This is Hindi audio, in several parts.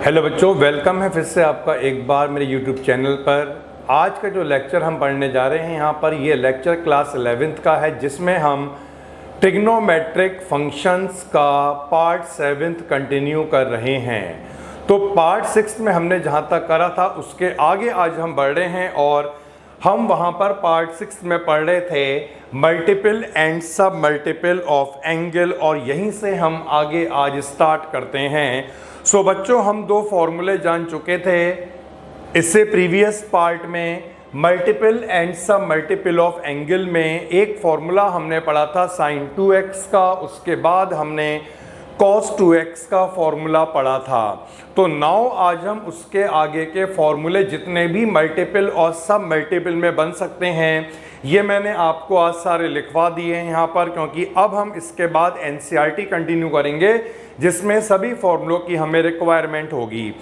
हेलो बच्चों, वेलकम है फिर से आपका एक बार मेरे यूट्यूब चैनल पर। आज का जो लेक्चर हम पढ़ने जा रहे हैं यहाँ पर, ये लेक्चर क्लास 11th का है, जिसमें हम ट्रिग्नोमेट्रिक फंक्शंस का पार्ट 7 कंटिन्यू कर रहे हैं। तो पार्ट 6 में हमने जहाँ तक करा था उसके आगे आज हम बढ़ रहे हैं, और हम वहाँ पर पार्ट 6 में पढ़ रहे थे मल्टीपल एंड सब मल्टीपल ऑफ एंगल, और यहीं से हम आगे आज स्टार्ट करते हैं। सो बच्चों, हम दो फॉर्मूले जान चुके थे इससे प्रीवियस पार्ट में। मल्टीपल एंड सब मल्टीपल ऑफ एंगल में एक फॉर्मूला हमने पढ़ा था sin 2x का, उसके बाद हमने cos 2x का फॉर्मूला पढ़ा था। तो नाउ आज हम उसके आगे के फॉर्मूले जितने भी मल्टीपल और सब मल्टीपल में बन सकते हैं, ये मैंने आपको आज सारे लिखवा दिए हैं यहाँ पर, क्योंकि अब हम इसके बाद NCERT कंटिन्यू करेंगे जिसमें सभी फॉर्मूलों की हमें रिक्वायरमेंट होगी।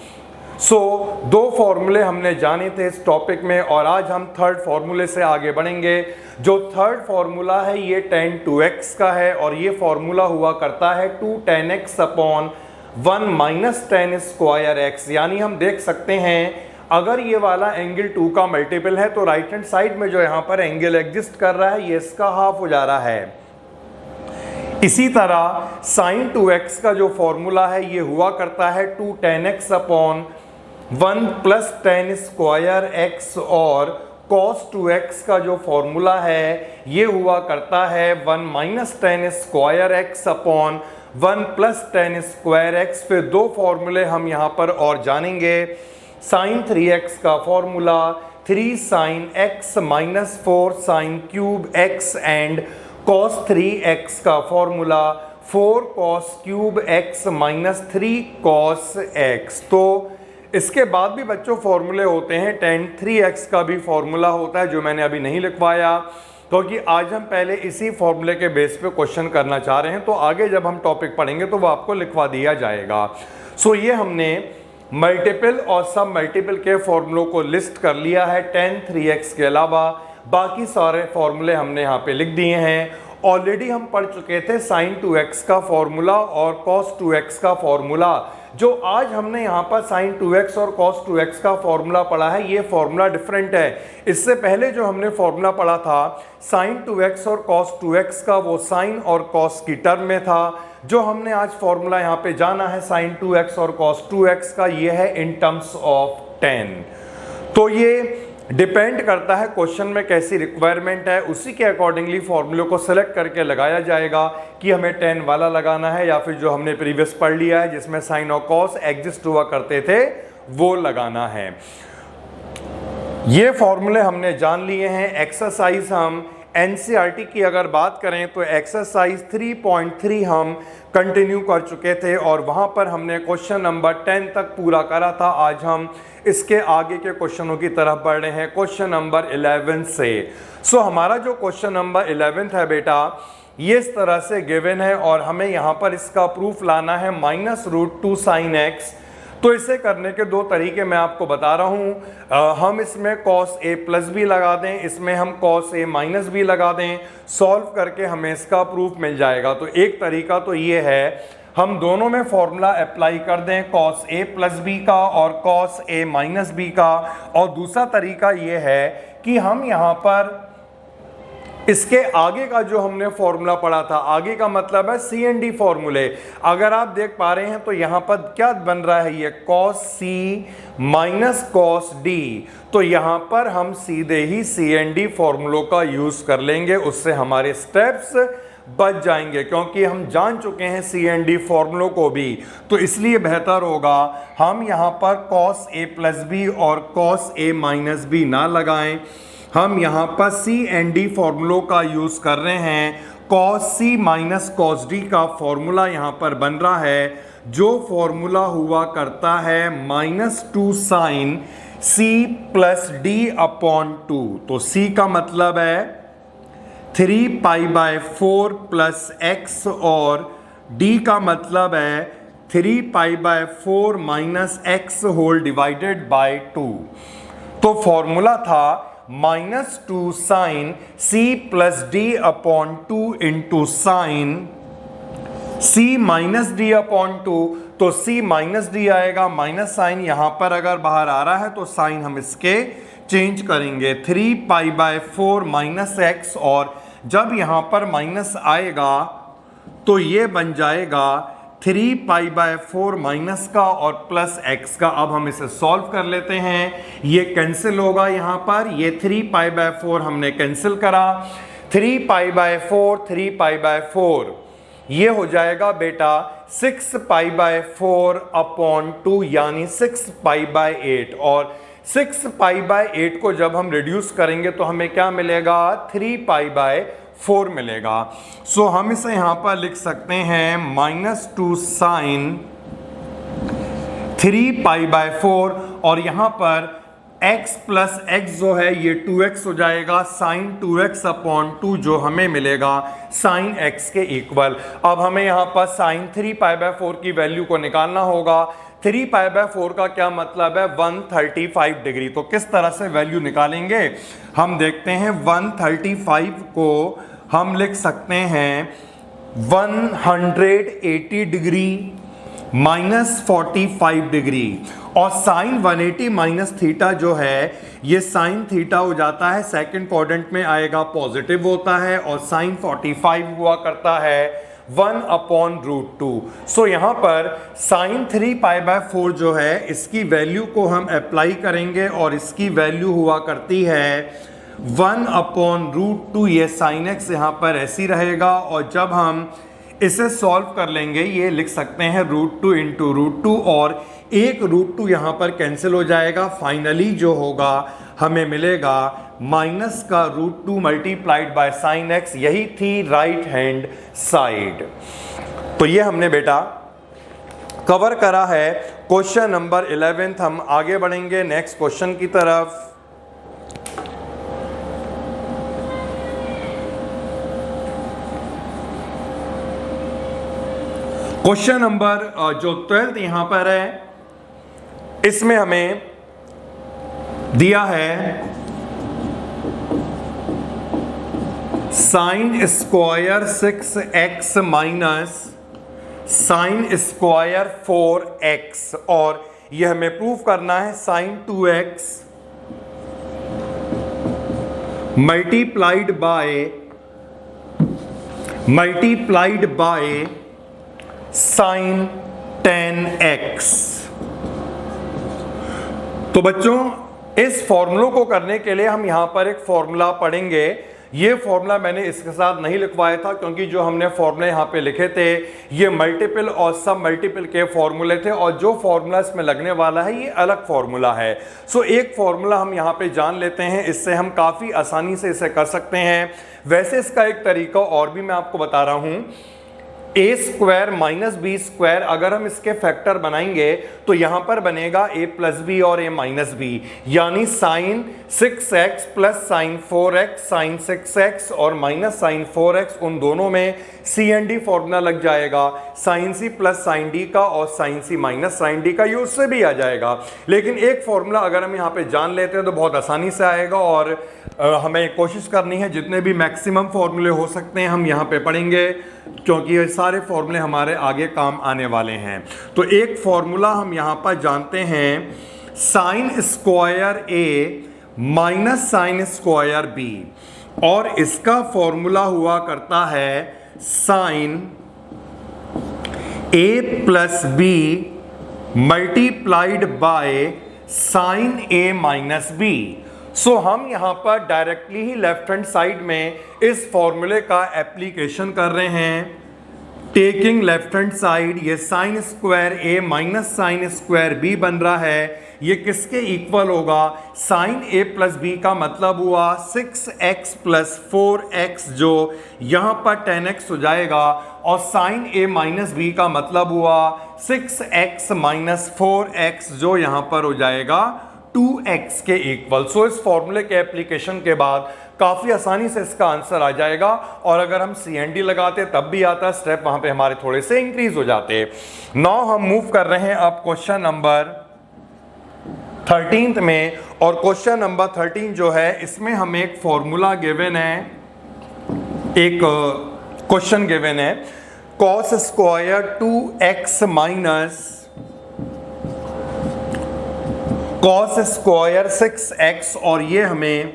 सो दो फॉर्मूले हमने जाने थे इस टॉपिक में, और आज हम थर्ड फॉर्मूले से आगे बढ़ेंगे। जो थर्ड फॉर्मूला है ये tan 2x का है, और ये फॉर्मूला हुआ करता है 2 tan x upon 1 minus tan square x। यानी हम देख सकते हैं अगर ये वाला एंगल 2 का मल्टीपल है तो राइट हैंड साइड में जो यहाँ पर एंगल एग्जिस्ट कर रहा है ये इसका हाफ हो जा रहा है। इसी तरह sin 2x का जो फॉर्मूला है ये हुआ करता है 2 tan x upon 1 plus tan square x, और cos 2x का जो फॉर्मूला है ये हुआ करता है 1 minus tan square x upon 1 plus tan square x। फिर दो फॉर्मूले हम यहाँ पर और जानेंगे। sin 3x का formula 3 sin x minus 4 sin cube x, and cos 3x का formula 4 cos cube x minus 3 cos x। तो इसके बाद भी बच्चों फॉर्मूले होते हैं। tan 3x का भी फॉर्मूला होता है जो मैंने अभी नहीं लिखवाया, क्योंकि आज हम पहले इसी फॉर्मूले के बेस पे क्वेश्चन करना चाह रहे हैं। तो आगे जब हम टॉपिक पढ़ेंगे तो वो आपको लिखवा दिया जाएगा। सो ये हमने मल्टीपल और सब मल्टीपल के फॉर्मूलों को लिस्ट कर लिया है। tan 3x के अलावा बाकी सारे फॉर्मूले हमने यहाँ पे लिख दिए हैं। ऑलरेडी हम पढ़ चुके थे sin 2x का फॉर्मूला और cos 2x का फॉर्मूला। जो आज हमने यहाँ पर sin 2x और cos 2x का फॉर्मूला पढ़ा है ये फॉर्मूला डिफरेंट है। इससे पहले जो हमने फॉर्मूला पढ़ा था sin 2x और cos 2x का, वो sin और cos की टर्म में था। जो हमने आज फॉर्मूला यहाँ पे जाना है sin 2x और cos 2x का, ये है इन टर्म्स ऑफ tan। तो ये डिपेंड करता है क्वेश्चन में कैसी रिक्वायरमेंट है, उसी के अकॉर्डिंगली फॉर्मूलों को सेलेक्ट करके लगाया जाएगा कि हमें tan वाला लगाना है या फिर जो हमने प्रीवियस पढ़ लिया है जिसमें sin और cos एग्जिस्ट हुआ करते थे वो लगाना है। ये फॉर्मूले हमने जान लिए हैं। एक्सरसाइज हम NCERT की अगर बात करें तो एक्सरसाइज 3.3 हम कंटिन्यू कर चुके थे, और वहाँ पर हमने क्वेश्चन नंबर 10 तक पूरा करा था। आज हम इसके आगे के क्वेश्चनों की तरफ बढ़ रहे हैं क्वेश्चन नंबर 11 से। सो हमारा जो क्वेश्चन नंबर 11 है बेटा, ये इस तरह से गिवन है, और हमें यहाँ पर इसका प्रूफ लाना है -√2 sin x। तो इसे करने के दो तरीके मैं आपको बता रहा हूँ। हम इसमें cos a प्लस भी लगा दें, इसमें हम cos a माइनस भी लगा दें, सॉल्व करके हमें इसका प्रूफ मिल जाएगा। तो एक तरीका तो ये है, हम दोनों में फॉर्मूला अप्लाई कर दें cos a प्लस b का और cos a माइनस b का। और दूसरा तरीका ये है कि हम यहाँ पर इसके आगे का जो हमने फॉर्मूला पढ़ा था, आगे का मतलब है C and D फॉर्मूले। अगर आप देख पा रहे हैं तो यहाँ पर क्या बन रहा है, ये cos C minus cos D। तो यहाँ पर हम सीधे ही C and D फॉर्मूलों का यूज कर लेंगे, उससे हमारे स्टेप्स बच जाएंगे, क्योंकि हम जान चुके हैं C and D फॉर्मूलों को भी। तो इसलिए बेहतर होगा हम यहाँ पर cos A प्लस B और cos A माइनस B ना लगाएं। हम यहाँ पर C and D फॉर्मूलों का यूज कर रहे हैं। cos C minus cos D का फॉर्मूला यहाँ पर बन रहा है, जो फॉर्मूला हुआ करता है -2 sin C plus D upon 2। तो C का मतलब है 3π/4 प्लस x, और D का मतलब है 3π/4 minus x whole divided by 2। तो फॉर्मूला था -2 sin C plus D upon 2 into sine C minus D upon 2। तो c माइनस डी आएगा, माइनस साइन यहाँ पर अगर बाहर आ रहा है तो साइन हम इसके चेंज करेंगे, 3π/4 माइनस एक्स, और जब यहाँ पर माइनस आएगा तो ये बन जाएगा 3π/4 माइनस का और प्लस एक्स का। अब हम इसे सॉल्व कर लेते हैं, ये कैंसिल होगा यहाँ पर, ये 3π/4 हमने कैंसिल करा, 3π/4 ये हो जाएगा बेटा 6π/4/2 यानी 6π/8, और 6π/8 को जब हम रिड्यूस करेंगे तो हमें क्या मिलेगा, 3π/4 मिलेगा। सो हम इसे यहां पर लिख सकते हैं -2 साइन 3π/4, और यहां पर x प्लस x जो है ये 2x हो जाएगा, साइन 2x/2 जो हमें मिलेगा साइन x के इक्वल। अब हमें यहाँ पर साइन 3π/4 की वैल्यू को निकालना होगा। 3π/4 का क्या मतलब है, 135 डिग्री। तो किस तरह से वैल्यू निकालेंगे हम देखते हैं। 135 को हम लिख सकते हैं 180 डिग्री -45 डिग्री, और साइन 180 माइनस थीटा जो है ये साइन थीटा हो जाता है, सेकंड क्वाड्रेंट में आएगा, पॉजिटिव होता है, और साइन 45 हुआ करता है 1/√2। सो यहाँ पर साइन 3π/4 जो है इसकी वैल्यू को हम अप्लाई करेंगे, और इसकी वैल्यू हुआ करती है 1/√2। ये साइन x यहाँ पर ऐसी रहेगा, और जब हम इसे सॉल्व कर लेंगे ये लिख सकते हैं √2 × √2, और एक √2 यहाँ पर कैंसिल हो जाएगा। फाइनली जो होगा हमें मिलेगा माइनस का √2 मल्टीप्लाइड बाय साइन x, यही थी राइट हैंड साइड। तो ये हमने बेटा कवर करा है क्वेश्चन नंबर 11। हम आगे बढ़ेंगे नेक्स्ट क्वेश्चन की तरफ। क्वेश्चन नंबर जो 12 यहां पर है, इसमें हमें दिया है sine square 6x minus sine square 4x, और यह हमें प्रूव करना है sign 2x multiplied by sign 10x। तो बच्चों इस फॉर्मूलों को करने के लिए हम यहां पर एक फॉर्मूला पढ़ेंगे। ये फॉर्मूला मैंने इसके साथ नहीं लिखवाया था, क्योंकि जो हमने फॉर्मूले यहाँ पे लिखे थे ये मल्टीपल और सब मल्टीपल के फॉर्मूले थे, और जो फॉर्मूला इसमें लगने वाला है ये अलग फॉर्मूला है। सो एक फॉर्मूला हम यहाँ पे जान लेते हैं, इससे हम काफ़ी आसानी से इसे कर सकते हैं। वैसे इसका एक तरीका और भी मैं आपको बता रहा हूँ, a² - b², अगर हम इसके फैक्टर बनाएंगे तो यहां पर बनेगा a + b और a - b, यानी sine 6x plus sine 4x, sine 6x और माइनस साइन 4x, उन दोनों में c एंड d फॉर्मूला लग जाएगा, sine c plus sine d का और sine c minus sine d का, ये उससे भी आ जाएगा। लेकिन एक फॉर्मूला अगर हम यहाँ पे जान लेते हैं तो बहुत आसानी से आएगा, और हमें कोशिश करनी है जितने भी मैक्सिमम फॉर्मूले हो सकते हैं हम यहाँ पे पढ़ेंगे, क्योंकि ये सारे फॉर्मूले हमारे आगे काम आने वाले हैं। तो एक फॉर्मूला हम यहाँ पर जानते हैं, sine square a minus sine square b, और इसका फॉर्मूला हुआ करता है sine a plus b multiplied by sine a minus b। So हम यहां पर डायरेक्टली ही लेफ्ट हैंड साइड में इस फॉर्मूले का एप्लीकेशन कर रहे हैं। टेकिंग लेफ्ट हैंड साइड, ये sine square a minus sine square b बन रहा है, ये किसके इक्वल होगा, साइन a प्लस b का मतलब हुआ 6x प्लस 4x, जो यहाँ पर 10x हो जाएगा, और साइन a माइनस b का मतलब हुआ 6x माइनस 4x, जो यहाँ पर हो जाएगा 2x के इक्वल। सो इस फॉर्मूले के एप्लीकेशन के बाद काफ़ी आसानी से इसका आंसर आ जाएगा, और अगर हम सी एंड डी लगाते तब भी आता, स्टेप वहाँ पे हमारे थोड़े से इंक्रीज हो जाते। नाउ हम मूव कर रहे हैं अब क्वेश्चन नंबर 13 में, और क्वेश्चन नंबर 13 जो है इसमें हमें एक फॉर्मूला गिवन है, एक क्वेश्चन गिवन है। Cos square 2x minus cos square 6x, और ये हमें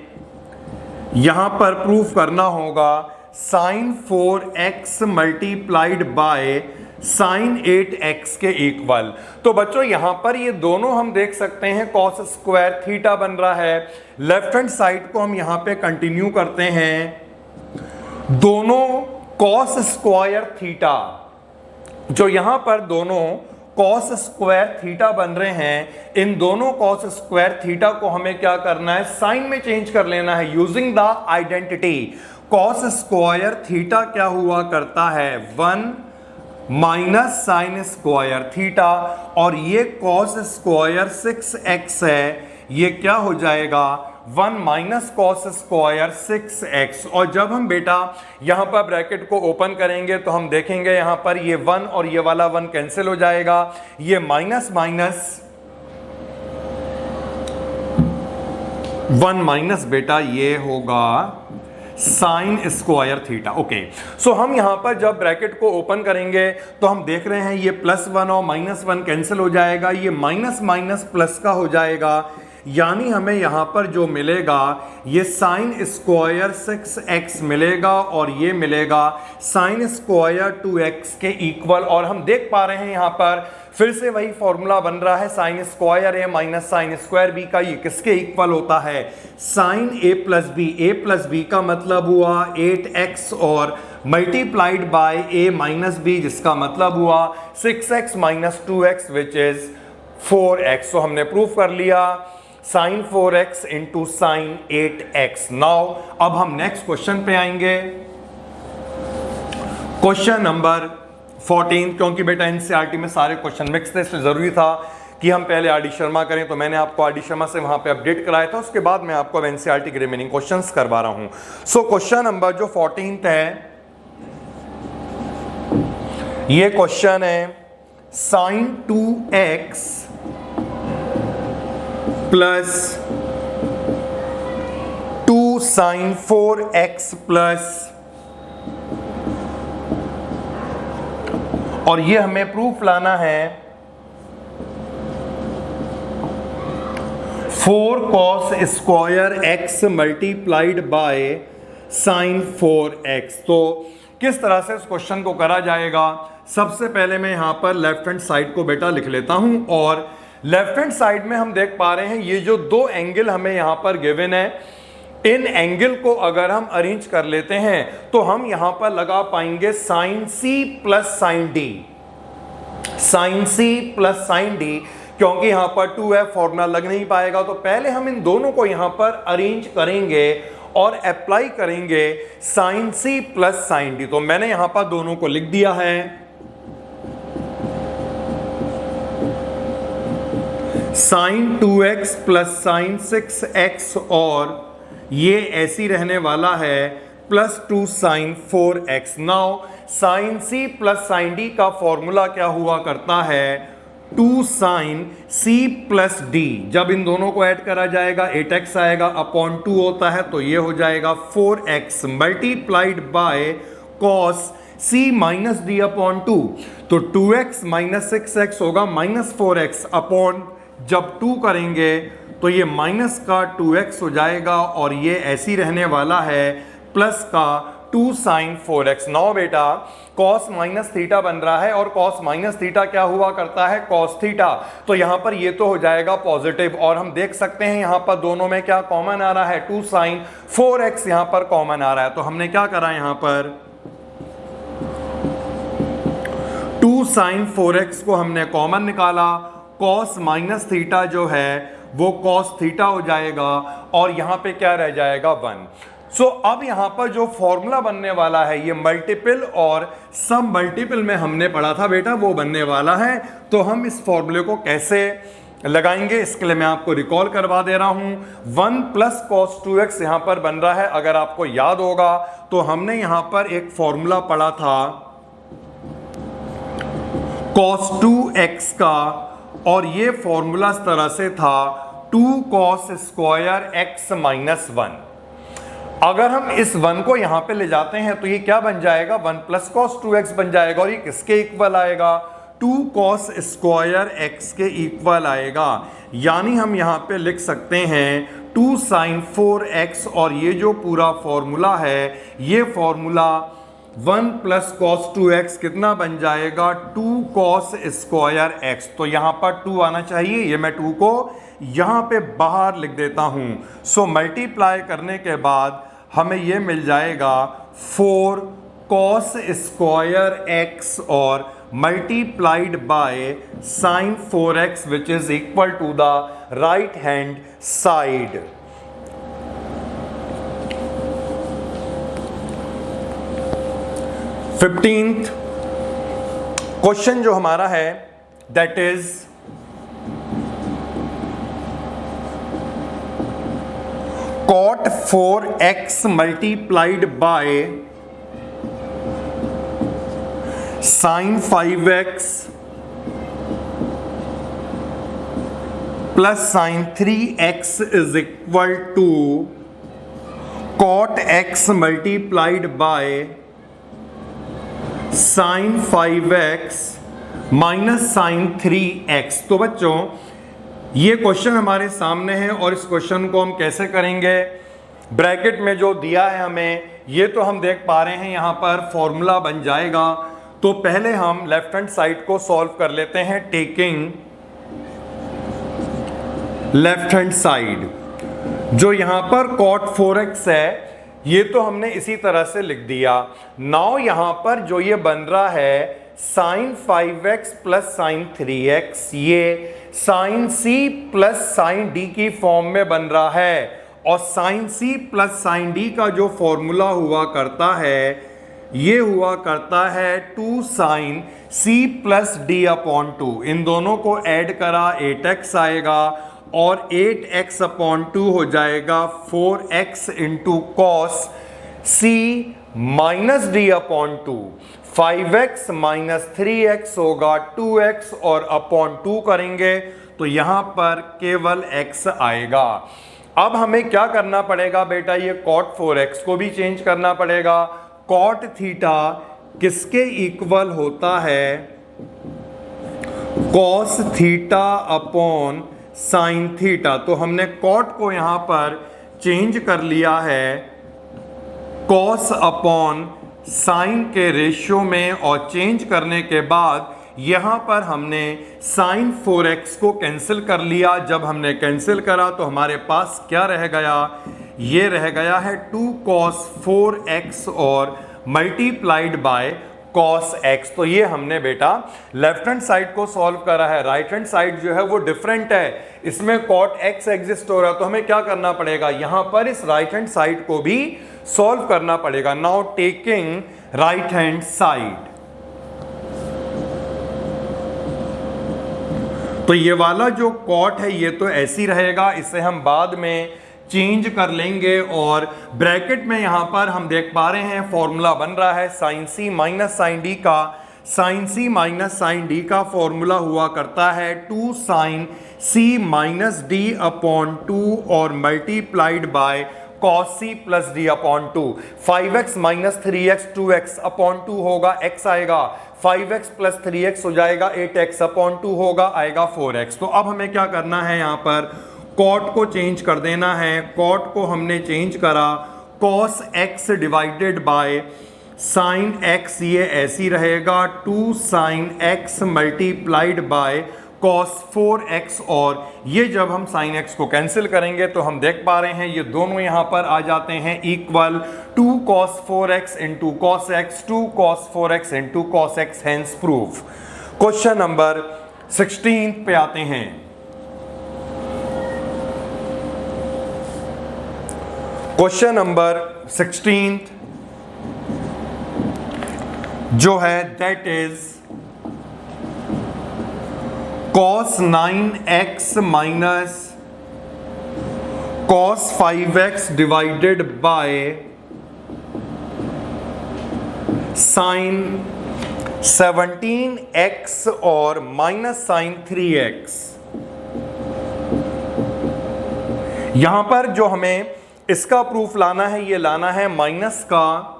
यहां पर प्रूफ करना होगा sign 4x multiplied by sign 8x के इक्वल। तो बच्चों यहां पर ये दोनों हम देख सकते हैं कॉस स्क्वायर थीटा बन रहा है। लेफ्ट हैंड साइड को हम यहां पे कंटिन्यू करते हैं। दोनों कॉस स्क्वायर थीटा, जो यहां पर दोनों कॉस स्क्वायर थीटा बन रहे हैं, इन दोनों कॉस स्क्वायर थीटा को हमें क्या करना है, साइन में चेंज कर लेना है using the identity. Cos square theta क्या हुआ करता है, 1 माइनस साइन स्क्वायर थीटा, और ये कॉस स्क्वायर 6x है, ये क्या हो जाएगा 1 माइनस कॉस स्क्वायर 6x। और जब हम बेटा यहां पर ब्रैकेट को ओपन करेंगे तो हम देखेंगे यहां पर ये 1 और ये वाला 1 कैंसिल हो जाएगा, ये माइनस माइनस 1 माइनस बेटा ये होगा साइन स्क्वायर थीटा। ओके, सो हम यहां पर जब ब्रैकेट को ओपन करेंगे तो हम देख रहे हैं ये +1 और -1 कैंसिल हो जाएगा, ये माइनस माइनस प्लस का हो जाएगा, यानी हमें यहां पर जो मिलेगा ये साइन स्क्वायर 6x मिलेगा और ये मिलेगा साइन स्क्वायर 2x के इक्वल। और हम देख पा रहे हैं यहां पर फिर से वही फॉर्मूला बन रहा है, साइन स्क्वायर ए माइनस साइन स्क्वायर बी का, ये किसके इक्वल होता है, साइन a प्लस बी का मतलब हुआ 8x और multiplied by a minus B, जिसका मतलब हुआ 6x minus 2x which is 4x। तो हमने प्रूफ कर लिया sign 4x into sine 8x। Now अब हम नेक्स्ट क्वेश्चन पे आएंगे, क्वेश्चन नंबर 14। क्योंकि बेटा एनसीईआरटी में सारे क्वेश्चन मिक्स थे, इसलिए जरूरी था कि हम पहले आर डी शर्मा करें, तो मैंने आपको आर डी शर्मा से वहां पे अपडेट कराया था, उसके बाद मैं आपको एनसीईआरटी के रिमेनिंग क्वेश्चंस करवा रहा हूं। सो क्वेश्चन नंबर जो 14 है, ये क्वेश्चन है sign 2x plus 2 sine 4x plus, और ये हमें प्रूफ लाना है 4 cos square x multiplied by sign 4x। तो किस तरह से इस क्वेश्चन को करा जाएगा, सबसे पहले मैं यहां पर लेफ्ट हैंड साइड को बेटा लिख लेता हूं, और लेफ्ट हैंड साइड में हम देख पा रहे हैं ये जो दो एंगल हमें यहां पर गिवन है, इन एंगल को अगर हम अरेंज कर लेते हैं तो हम यहां पर लगा पाएंगे sine c plus sine d, sine c plus sine d, क्योंकि यहां पर 2 है, फॉर्मूला लग नहीं पाएगा, तो पहले हम इन दोनों को यहां पर अरेंज करेंगे और अप्लाई करेंगे sine c plus sine d। तो मैंने यहां पर दोनों को लिख दिया है, sign 2x plus sign 6x, और ये ऐसी रहने वाला है plus 2 sine 4x। Now sine c plus sine d का फॉर्मूला क्या हुआ करता है, 2 साइन c प्लस d। जब इन दोनों को ऐड करा जाएगा 8x आएगा, अपॉन 2 होता है, तो ये हो जाएगा 4x multiplied by cos c minus d upon 2। तो 2x माइनस 6x होगा माइनस 4x, अपॉन जब 2 करेंगे तो ये माइनस का 2x हो जाएगा, और ये ऐसी रहने वाला है प्लस का 2 साइन 4x। नाउ बेटा कॉस माइनस थीटा बन रहा है, और कॉस माइनस थीटा क्या हुआ करता है, कॉस थीटा, तो यहां पर ये तो हो जाएगा पॉजिटिव, और हम देख सकते हैं यहां पर दोनों में क्या कॉमन आ रहा है, 2 साइन 4x यहां पर कॉमन आ रहा है। तो हमने क्या करा, यहां पर 2 साइन 4x को हमने कॉमन निकाला, कॉस माइनस थीटा जो है वो कॉस थीटा हो जाएगा, और यहां पे क्या रह जाएगा 1। सो अब यहां पर जो फॉर्मूला बनने वाला है, ये मल्टीपल और सम मल्टीपल में हमने पढ़ा था बेटा, वो बनने वाला है। तो हम इस फॉर्मूले को कैसे लगाएंगे, इसके लिए मैं आपको रिकॉल करवा दे रहा हूं। 1 प्लस कॉस 2x यहां पर बन रहा है, अगर आपको याद होगा तो हमने यहां पर एक फॉर्मूला पढ़ा था कॉस 2x का, और ये फॉर्मूला इस तरह से था 2 कॉस स्क्वायर x माइनस 1। अगर हम इस 1 को यहां पे ले जाते हैं तो ये क्या बन जाएगा, 1 प्लस cos 2x बन जाएगा, और ये किसके इक्वल आएगा, 2 cos स्क्वायर x के इक्वल आएगा। यानी हम यहां पे लिख सकते हैं 2 sin 4x, और ये जो पूरा फॉर्मूला है ये फॉर्मूला 1 प्लस cos 2x कितना बन जाएगा, 2 cos स्क्वायर x। तो यहां पर 2 आना चाहिए, ये मैं 2 को यहां पे बाहर लिख देता हूं। सो मल्टीप्लाई करने के बाद हमें ये मिल जाएगा 4 cos स्क्वायर x और multiplied by sin 4x which is equal to the right hand side. Fifteenth question जो हमारा है that is cot 4x multiplied by sin 5x plus sin 3x is equal to cot x multiplied by sin 5x minus sin 3x। तो बच्चों ये क्वेश्चन हमारे सामने है और इस क्वेश्चन को हम कैसे करेंगे, ब्रैकेट में जो दिया है हमें ये तो हम देख पा रहे हैं, यहां पर फॉर्मूला बन जाएगा। तो पहले हम लेफ्ट हैंड साइड को सॉल्व कर लेते हैं, टेकिंग लेफ्ट हैंड साइड। जो यहां पर cot 4x है ये तो हमने इसी तरह से लिख दिया। नाउ यहां पर जो ये बन रहा है sin 5x plus sin 3x, ये sin c plus sin d की फॉर्म में बन रहा है, और sin c plus sin d का जो फॉर्मूला हुआ करता है ये हुआ करता है 2 sin c plus d upon 2। इन दोनों को ऐड करा 8x आएगा, और 8x अपॉन 2 हो जाएगा 4x into cos c minus D upon 2। 5x minus 3x होगा 2x, और अपॉन 2 करेंगे तो यहां पर केवल x आएगा। अब हमें क्या करना पड़ेगा बेटा, ये cot 4x को भी चेंज करना पड़ेगा। cot थीटा किसके इक्वल होता है, cos theta upon sin theta. तो हमने cot को यहां पर चेंज कर लिया है cos अपॉन साइन के रेशियो में, और चेंज करने के बाद यहां पर हमने sin 4x को कैंसिल कर लिया। जब हमने कैंसिल करा तो हमारे पास क्या रह गया, ये रह गया है 2 cos 4x और मल्टीप्लाइड बाय cos x। तो ये हमने बेटा लेफ्ट हैंड साइड को सॉल्व करा है। राइट हैंड साइड जो है वो डिफरेंट है, इसमें cot x एग्जिस्ट हो रहा है। तो हमें क्या करना पड़ेगा, यहां पर इस राइट हैंड साइड को भी सॉल्व करना पड़ेगा। Now taking right hand side, तो ये वाला जो cot है ये तो ऐसी रहेगा, इसे हम बाद में चेंज कर लेंगे। और ब्रैकेट में यहां पर हम देख पा रहे हैं फॉर्मूला बन रहा है sin c minus sin d का। sin c minus sin d का फॉर्मूला हुआ करता है 2 sin c minus d upon 2 और multiplied bye cos c plus d upon 2। 5x minus 3x 2x upon 2 होगा, x आएगा। 5x प्लस 3x हो जाएगा 8x अपॉन 2 होगा, आएगा 4x। तो अब हमें क्या करना है, यहाँ पर cot को चेंज कर देना है। cot को हमने चेंज करा cos x divided bye sin x, ये ऐसी रहेगा 2 sin x multiplied bye cos 4x, और ये जब हम sin x को कैंसिल करेंगे तो हम देख पा रहे हैं ये दोनों यहां पर आ जाते हैं equal 2 cos 4x into cos x, 2 cos 4x into cos x, hence proof. Question number 16 पे आते हैं। क्वेश्चन नंबर 16 जो है that is cos 9x minus cos 5x divided by sin 17x और माइनस sin 3x। यहां पर जो हमें इसका प्रूफ लाना है, ये लाना है माइनस का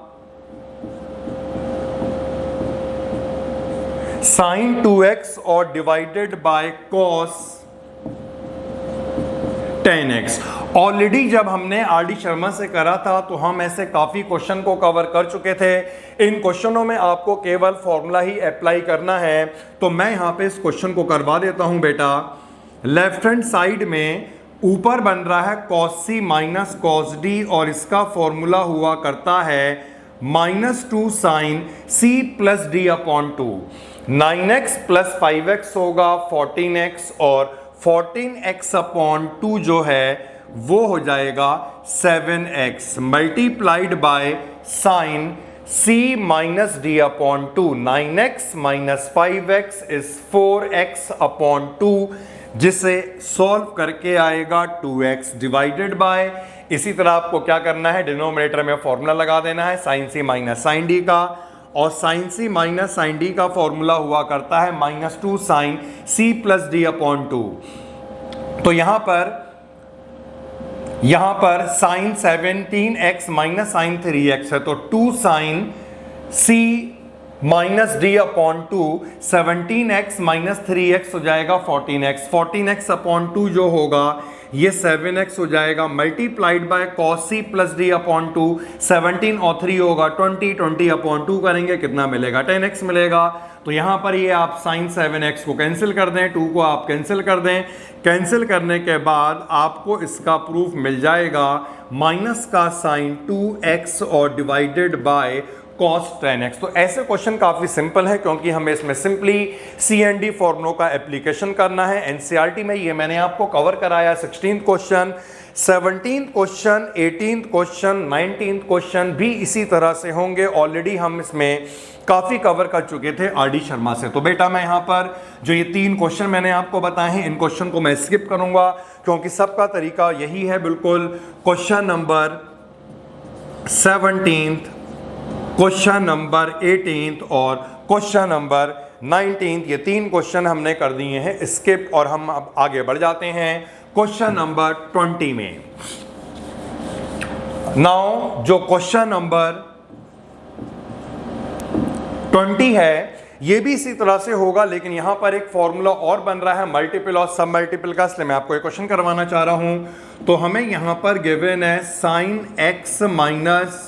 साइन 2x और divided by cos 10x। Already जब हमने आर डी शर्मा से करा था तो हम ऐसे काफी क्वेश्चन को कवर कर चुके थे। इन क्वेश्चनों में आपको केवल फॉर्मूला ही अप्लाई करना है, तो मैं यहां पे इस क्वेश्चन को करवा देता हूं बेटा। लेफ्ट हैंड साइड में ऊपर बन रहा है cos c minus cos d और इसका फॉर्मूला हुआ करता है -2 sine c plus D upon 2। 9x plus 5x होगा 14x और 14x अपॉन 2 जो है वो हो जाएगा 7x multiplied by sign c minus D upon 2। 9x minus 5x is 4x upon 2, जिसे सॉल्व करके आएगा 2x डिवाइडेड बाय, इसी तरह आपको क्या करना है, डिनोमिनेटर में फॉर्मूला लगा देना है sine c minus sine D का, और sine c minus sine D का फॉर्मूला हुआ करता है -2 sine c plus D upon 2। तो यहां पर sign 17x minus sine 3x है, तो 2 sine c minus D upon 2, 17x minus 3x हो जाएगा 14x, 14x अपॉन 2 जो होगा ये 7x हो जाएगा multiplied by cos c plus D upon 2, 17 और 3 होगा 20, 20 अपॉन 2 करेंगे कितना मिलेगा, 10x मिलेगा। तो यहां पर ये आप साइन 7x को कैंसिल कर दें, 2 को आप कैंसिल कर दें, कैंसिल करने के बाद आपको इसका प्रूफ मिल जाएगा माइनस का साइन 2x और डिवाइडेड बाय cos 10x। तो ऐसे क्वेश्चन काफी सिंपल है क्योंकि हमें इसमें सिंपली सी एंड डी फॉर्मूलों का एप्लीकेशन करना है। एनसीईआरटी में ये मैंने आपको कवर कराया 16th question, 17th question, 18th question, 19th question भी इसी तरह से होंगे। ऑलरेडी हम इसमें काफी कवर कर चुके थे आर डी शर्मा से। तो बेटा मैं यहां पर जो ये 3 क्वेश्चन मैंने आपको बताए हैं इन क्वेश्चन को मैं स्किप करूंगा क्योंकि सबका तरीका यही है बिल्कुल। Question number 17th, question number 18th और क्वेश्चन नंबर 19th, ये 3 क्वेश्चन हमने कर दिए हैं स्किप, और हम अब आगे बढ़ जाते हैं क्वेश्चन नंबर 20 में। नाउ जो क्वेश्चन नंबर 20 है ये भी इसी तरह से होगा, लेकिन यहां पर एक फॉर्मूला और बन रहा है मल्टीपल और सब मल्टीपल का, इसलिए मैं आपको एक क्वेश्चन करवाना चाह रहा हूं। तो हमें यहां पर गिवन है sine x minus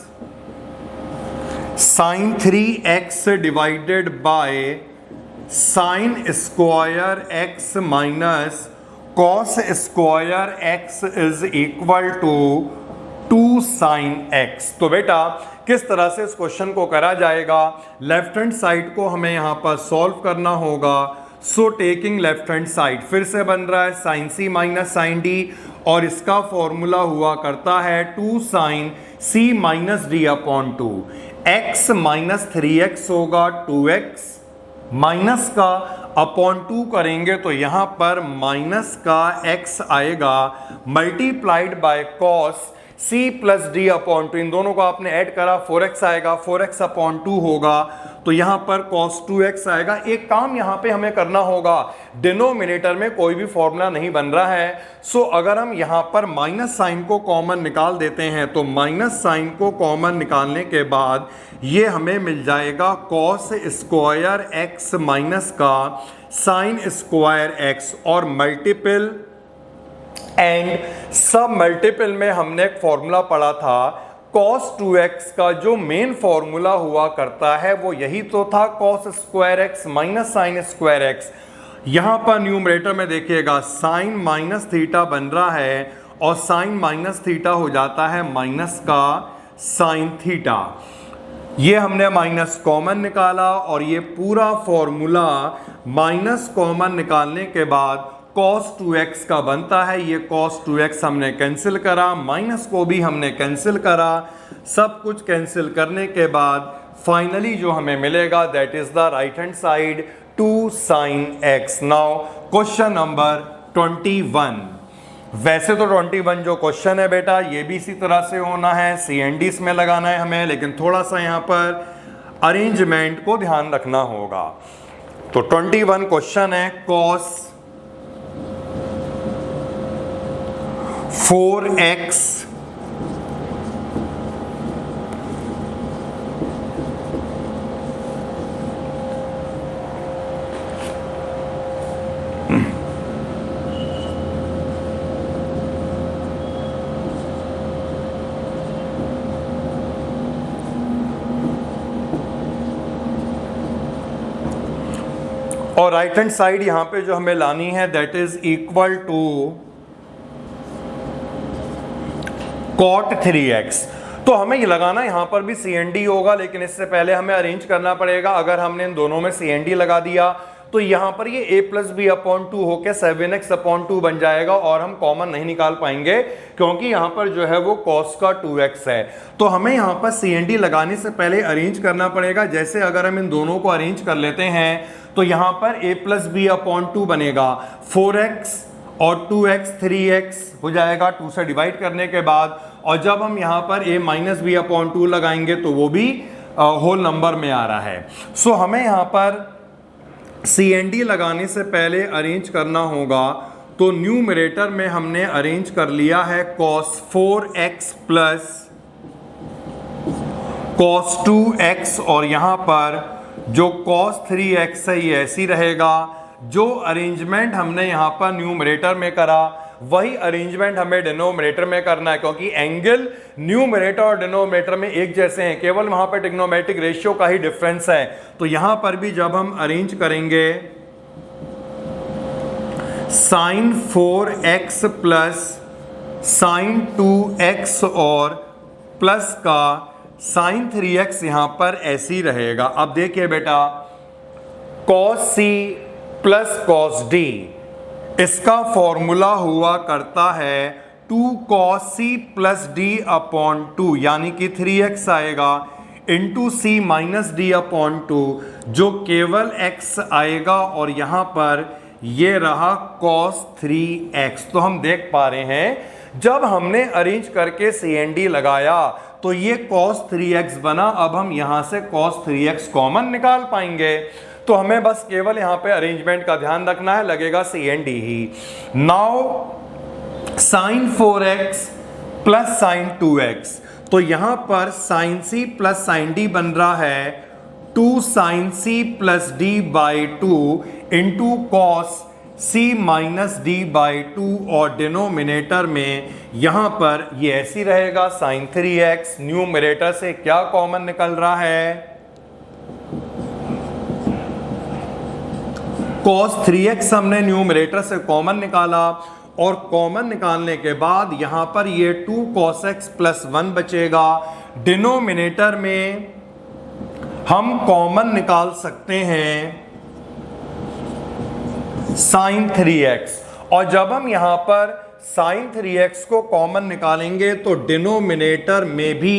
sine 3x divided by sine square x minus cos square x is equal to 2 sine x। तो बेटा किस तरह से इस क्वेश्चन को करा जाएगा, लेफ्ट हैंड साइड को हमें यहां पर सॉल्व करना होगा। So taking left hand side फिर से बन रहा है sine c minus sine d और इसका फॉर्मूला हुआ करता है 2 sine c minus d upon 2। x minus 3x होगा 2x, माइनस का अपॉन 2 करेंगे तो यहां पर माइनस का x आएगा multiplied by cos c plus D upon 2, इन दोनों को आपने ऐड करा 4x आएगा, 4x अपॉन 2 होगा तो यहां पर cos 2x आएगा। एक काम यहां पे हमें करना होगा, डिनोमिनेटर में कोई भी फॉर्मूला नहीं बन रहा है, सो अगर हम यहां पर माइनस साइन को कॉमन निकाल देते हैं तो माइनस साइन को कॉमन निकालने के बाद ये हमें मिल जाएगा cos स्क्वायर x माइनस का साइन स्क्वायर x, और मल्टीपल एंड सब मल्टीपल में हमने एक फॉर्मूला पढ़ा था cos 2x का, जो मेन फॉर्मूला हुआ करता है वो यही तो था cos square x minus sine square x। यहां पर न्यूमरेटर में देखिएगा साइन माइनस थीटा बन रहा है और साइन माइनस थीटा हो जाता है माइनस का साइन थीटा। ये हमने माइनस कॉमन निकाला और ये पूरा फॉर्मूला माइनस कॉमन निकालने के बाद cos 2x का बनता है। ये cos 2x हमने कैंसिल करा, माइनस को भी हमने कैंसिल करा, सब कुछ कैंसिल करने के बाद फाइनली जो हमें मिलेगा that is the right hand side 2 sin x। Now question number 21। वैसे तो 21 जो क्वेश्चन है बेटा ये भी इसी तरह से होना है, CND इसमें लगाना है हमें, लेकिन थोड़ा सा यहाँ पर अरेंजमेंट को ध्यान रखना होगा। तो 21 क्वेश्चन है cos 4x और राइट हैंड साइड यहां पे जो हमें लानी है that is equal to cot 3x। तो हमें ये लगाना यहां पर भी CND होगा, लेकिन इससे पहले हमें अरेंज करना पड़ेगा। अगर हमने इन दोनों में CND लगा दिया तो यहां पर ये a प्लस बी अपॉन 2 होकर 7x अपॉन 2 बन जाएगा और हम कॉमन नहीं निकाल पाएंगे क्योंकि यहां पर जो है वो cos का 2x है। तो हमें यहां पर CND लगाने से पहले अरेंज करना पड़ेगा। जैसे अगर हम इन दोनों को अरेंज कर लेते हैं तो यहां पर a प्लस बी अपॉन 2 बनेगा 4x और 2x 3x हो जाएगा 2 से डिवाइड करने के बाद। और जब हम यहां पर a माइनस बी अपॉन 2 लगाएंगे तो वो भी होल नंबर में आ रहा है। सो हमें यहां पर CND लगाने से पहले अरेंज करना होगा। तो न्यूमरेटर में हमने अरेंज कर लिया है cos 4x plus cos 2x और यहां पर जो cos 3x है ये ऐसी रहेगा। जो अरेंजमेंट हमने यहां पर न्यूमरेटर में करा वही अरेंजमेंट हमें डिनोमिनेटर में करना है, क्योंकि एंगल न्यूमरेटर और डिनोमिनेटर में एक जैसे हैं, केवल वहां पर ट्रिग्नोमेट्रिक रेशियो का ही डिफरेंस है। तो यहां पर भी जब हम अरेंज करेंगे sin 4x plus sin 2x और प्लस का sin 3x यहां पर ऐसी रहेगा। अब देखिए बेटा cos c plus cos d इसका फॉर्मूला हुआ करता है 2 cos c plus d upon 2 यानी कि 3x आएगा into c minus D upon 2 जो केवल x आएगा और यहां पर ये रहा cos 3x। तो हम देख पा रहे हैं जब हमने अरेंज करके CND लगाया तो ये cos 3x बना। अब हम यहां से cos 3x कॉमन निकाल पाएंगे। तो हमें बस केवल यहां पे अरेंजमेंट का ध्यान रखना है, लगेगा CND ही। Now sin 4x plus sin 2x तो यहां पर sin c plus sin d बन रहा है 2 sin c plus d by 2 into cos c minus d by 2 और डिनोमिनेटर में यहां पर ये ऐसी रहेगा sin 3x। न्यूमरेटर से क्या कॉमन निकल रहा है cos 3x हमने न्यूमरेटर से कॉमन निकाला और कॉमन निकालने के बाद यहां पर ये 2 cos x प्लस 1 बचेगा। डिनोमिनेटर में हम कॉमन निकाल सकते हैं sin 3x और जब हम यहां पर sin 3x को कॉमन निकालेंगे तो डिनोमिनेटर में भी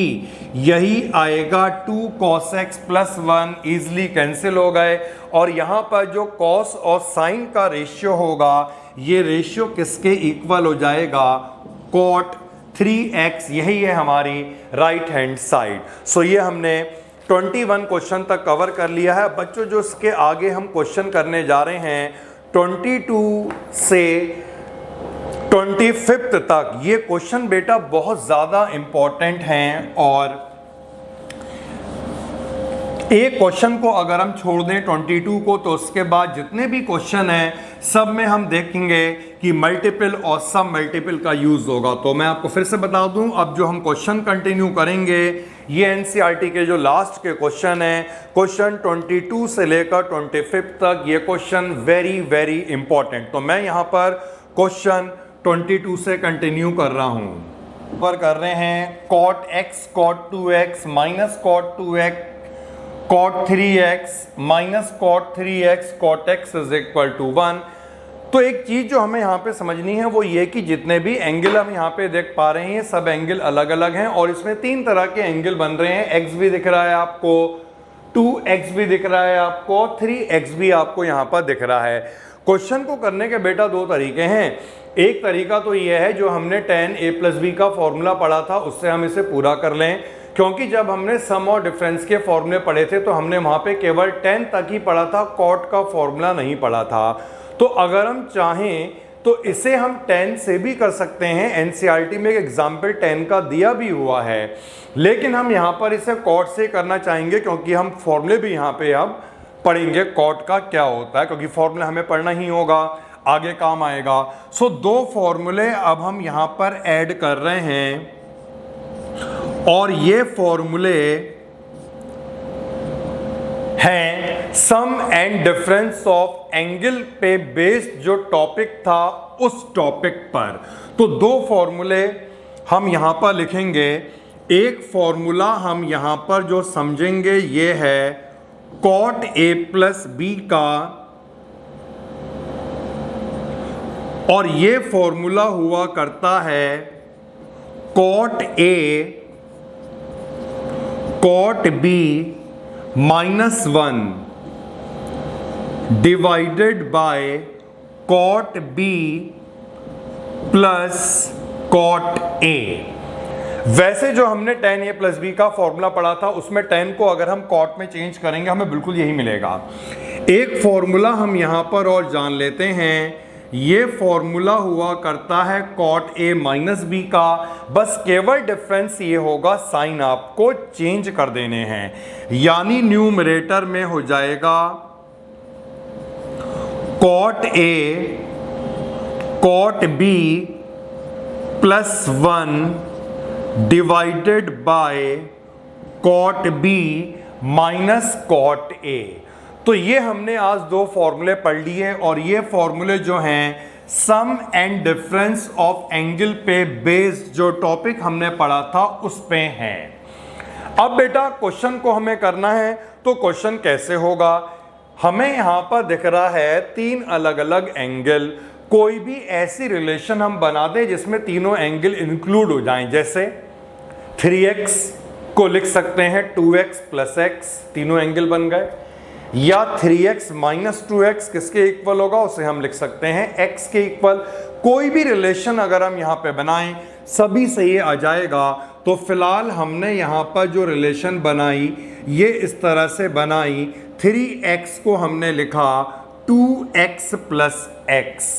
यही आएगा 2 cos x plus 1 easily cancel हो गए। और यहां पर जो cos और sin का रेशियो होगा ये रेशियो किसके इक्वल हो जाएगा cot 3x। यही है हमारी राइट हैंड साइड। सो ये हमने 21 क्वेश्चन तक कवर कर लिया है। बच्चों जो इसके आगे हम क्वेश्चन करने जा रहे हैं 22 से 25 तक, ये क्वेश्चन बेटा बहुत ज़्यादा इंपॉर्टेंट हैं। और एक क्वेश्चन को अगर हम छोड़ दें 22 को तो उसके बाद जितने भी क्वेश्चन हैं सब में हम देखेंगे कि मल्टीपल और सब मल्टीपल का यूज़ होगा। तो मैं आपको फिर से बता दूं, अब जो हम क्वेश्चन कंटिन्यू करेंगे ये एनसीईआरटी के जो लास्ट के क्वेश्चन हैं, क्वेश्चन 22 से लेकर 25 तक, ये क्वेश्चन वेरी वेरी इंपॉर्टेंट। तो मैं यहाँ पर क्वेश्चन 22 से कंटिन्यू कर रहा हूँ। पर कर रहे हैं cot x cot 2x minus cot 2x cot 3x minus cot 3x cot x is equal to 1। तो एक चीज जो हमें यहाँ पे समझनी है वो ये कि जितने भी एंगल हम यहाँ पे देख पा रहे हैं सब एंगल अलग अलग हैं और इसमें 3 तरह के एंगल बन रहे हैं। x भी दिख रहा है आपको, 2x भी दिख रहा है आपको, 3x भी आपको यहाँ पर दिख रहा है। क्वेश्चन को करने के बेटा 2 तरीके हैं। एक तरीका तो ये है जो हमने tan a प्लस b का फॉर्मूला पढ़ा था उससे हम इसे पूरा कर लें, क्योंकि जब हमने सम और डिफरेंस के फॉर्मूले पढ़े थे तो हमने वहाँ पे केवल 10 तक ही पढ़ा था, कॉट का फॉर्मूला नहीं पढ़ा था। तो अगर हम चाहें तो इसे हम 10 से भी कर सकते हैं। एनसीईआरटी में एक एग्जाम्पल 10 का दिया भी हुआ है, लेकिन हम यहाँ पर इसे कॉट से करना चाहेंगे क्योंकि हम फॉर्मूले भी यहाँ पे अब पढ़ेंगे कॉट का क्या होता है, क्योंकि फॉर्मूला हमें पढ़ना ही होगा, आगे काम आएगा। सो 2 फॉर्मूले अब हम यहाँ पर ऐड कर रहे हैं और ये फॉर्मूले हैं सम एंड डिफरेंस ऑफ एंगल पे बेस्ड जो टॉपिक था उस टॉपिक पर। तो दो फॉर्मूले हम यहां पर लिखेंगे। एक फॉर्मूला हम यहां पर जो समझेंगे ये है cot a प्लस बी का, और ये फॉर्मूला हुआ करता है cot a cot b -1 divided by cot b plus cot a। वैसे जो हमने tan a प्लस बी का फॉर्मूला पढ़ा था उसमें tan को अगर हम cot में चेंज करेंगे हमें बिल्कुल यही मिलेगा। एक फॉर्मूला हम यहां पर और जान लेते हैं, ये फॉर्मूला हुआ करता है cot a माइनस बी का। बस केवल डिफरेंस ये होगा साइन आपको चेंज कर देने हैं, यानी न्यूमरेटर में हो जाएगा cot a cot b plus 1 divided by cot b minus cot a। तो ये हमने आज दो फॉर्मूले पढ़ लिए और ये फॉर्मूले जो हैं सम एंड डिफरेंस ऑफ एंगल पे बेस्ड जो टॉपिक हमने पढ़ा था उस पे हैं। अब बेटा क्वेश्चन को हमें करना है, तो क्वेश्चन कैसे होगा? हमें यहां पर दिख रहा है तीन अलग अलग एंगल, कोई भी ऐसी रिलेशन हम बना दें जिसमें तीनों एंगल इंक्लूड हो जाएं। जैसे 3x को लिख सकते हैं 2x प्लस x, तीनों एंगल बन गए। या 3x माइनस 2x किसके इक्वल होगा, उसे हम लिख सकते हैं x के इक्वल। कोई भी रिलेशन अगर हम यहाँ पे बनाएं सभी से ये आ जाएगा। तो फिलहाल हमने यहाँ पर जो रिलेशन बनाई ये इस तरह से बनाई, 3x को हमने लिखा 2x प्लस x।